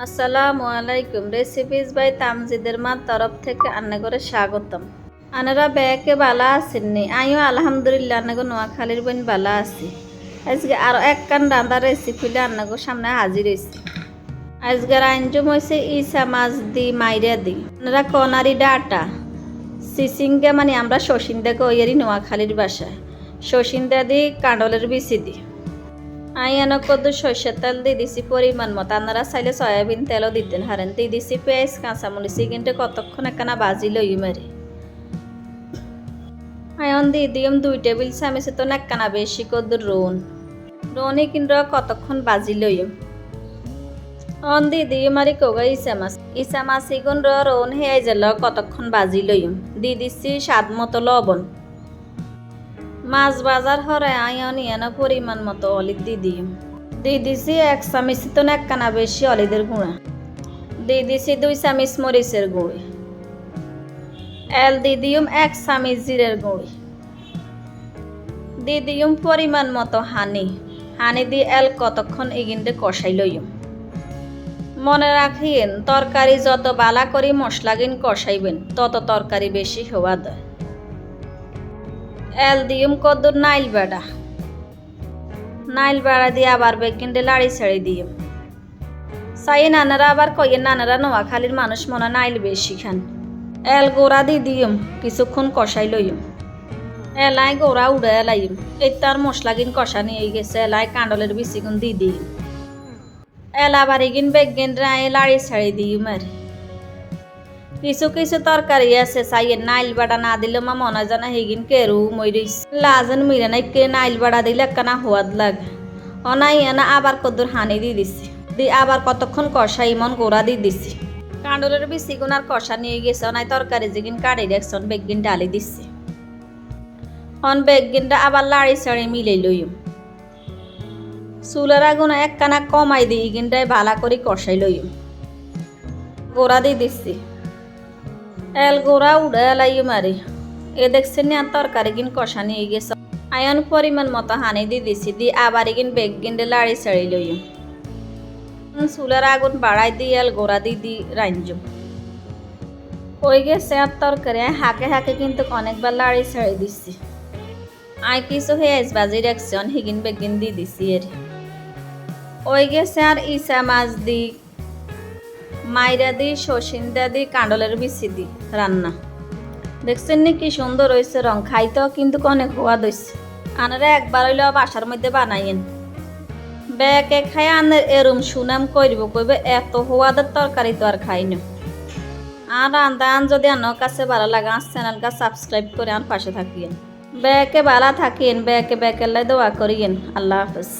আসসালামু আলাইকুম। Recipes by তামজিদের মার তরফ থেকে আন্নাগরে স্বাগতম। আনারা ব্যাকে বালা আসেননি? আইও আলহামদুলিল্লাহ আন্নাগো নোয়াখালীর বোন বালা আছি। আজকে আরও এক কান রান্না রেসিপিলে আন্নাগো সামনে হাজির হয়েছি। আজকের আঞ্জুম হয়েছে ইসা মাছ দি মাইরা দি। আনারা কনারি ডাটা সিসিঙ্গা মানে আমরা শশিন্দা কইয়ারি নোয়াখালীর বাসায় শশিন্দা দি কাঁডলের বিচি দি। আইয়ানো কদ্দু সর্ষের তেল দিয়ে দিছি পরিমাণ মতো। আপনারা চাইলে সয়াবিন তেলও দিতেন হারেন। দিয়ে দিছি পেঁয়াজ কাঁচামরিচ কিন্তু কতক্ষণ একখানা বাজি লই মারি। আয়ন দিয়ে দিম 2 টেবিল চামচ তো একখানা বেশি কদ্দু রোনই কিন্তু কতক্ষণ বাজি লইম। অন দিয়ে দিম মারি কোগা ইসা মাছ ইগুন রোন হেয়াই জেল কতক্ষণ বাজি লইম। দিয়ে দিচ্ছি স্বাদ মতো লবণ। মাছ বাজার হরে আয়ন ইয়ানো পরিমাণ মতো অলিদ দিয়ে দিছি 1 চামচ তো একখানা বেশি অলিদের গুঁড়া। দিয়ে দিছি 2 চামচ মরিচের গুঁড়ি। এল দিয়ে দিম 1 চামচ জিরের গুঁড়ি। দিয়ে দিম পরিমাণ মতো হানি দিয়ে এল কতক্ষণ এগিনতে কষাই লইম। মনে রাখিয়েন তরকারি যত বালা করি মশলা গিন কষাইবেন তত তরকারি বেশি হওয়া দেয়। এল দিম কদ্দুর নাইল বেড়া দিয়ে আবার বেকিন্ডে লাড়ি ছাড়ি দিম। চাই নানারা আবার কইয়েন নানারা নোয়াখালীর মানুষ মনে নাইল বেশি খান। এল গোড়া দিয়ে দিম কিছুক্ষণ কষাই লইম। এলাই গোড়া উড়ে এলাইম। এই তার মশলা গিন কষা নিয়ে গেছে। এলাই কাঁডলের বিচিগুন দিয়ে দিম। এলা বাড়ি গিন বেগিন রায় লাড়ি ছাড়ি দিম। আর কিছু তরকারি আছে চাইয়ের নাইল বাড়া না দিলে মা মনে জানা হেগিন কেরু মরিস লাজন মিরে নাই কে নাইল বাড়া দিলে একখানা হওয়াদ লাগে। অনাই এনা আবার কদ্দুর হানি দিয়ে দিছি। আবার কতক্ষণ কষাই মন গোড়া দিয়ে দিছি। কাঁডলের বিচি গুনার কষা নিয়ে গেছে। অনাই তরকারি যেগিন কাটি দেখছন বেগিন ডালি দিছি। অন বেগিনটা আবার লাড়ি ছাড়ি মিলাই লইম। চুলের আগুন একখানা কমাই দিই ইগিনটাই ভালা করে কষাই লইম। গোড়া দিয়ে দিছি। এল গোড়া উড়ে এলাই মারি। এ দেখছেন আর তরকারি গিন কষা নিয়ে গেছে। আয়ন পরিমাণ মতো হানি দিয়ে দিছি। আবার এগিন বেগিনটা লাড়ি ছাড়ি লইম। চুলের আগুন বাড়াই দিয়ে এল গোড়া দিয়ে রাঞ্জুম হয়ে গেছে আর তরকারি হাঁকে কিন্তু অনেকবার লাড়ি ছাড়ি দিচ্ছি। আয় কিছু হেঁজ বাজি রাখছি অন হিগিন বেগিন দিয়ে দিছি। এর হয়ে গেছে আর ইসা মাছ দি মাইরা দি শশিন্দা দি কাঁডলের বিচি দি রান্না। দেখছেন নি কি সুন্দর হয়েছে রং। খাইতেও কিন্তু অনেক হওয়াদ হয়েছে। আনারা একবার হইলে বাসার মধ্যে বানাইয়েন। ব্যাকে খাই আনের এরম সুনাম করব কইবে এত হওয়াদের তরকারি তো আর খাই না। আর রান্দান যদি আনার কাছে ভালো লাগে আমার চ্যানেলটা সাবস্ক্রাইব করে আমার পাশে থাকিয়েন। ব্যাকে ভালো থাকিয়েন। ব্যাকে লাই দোয়া করিয়েন। আল্লাহ হাফেজ।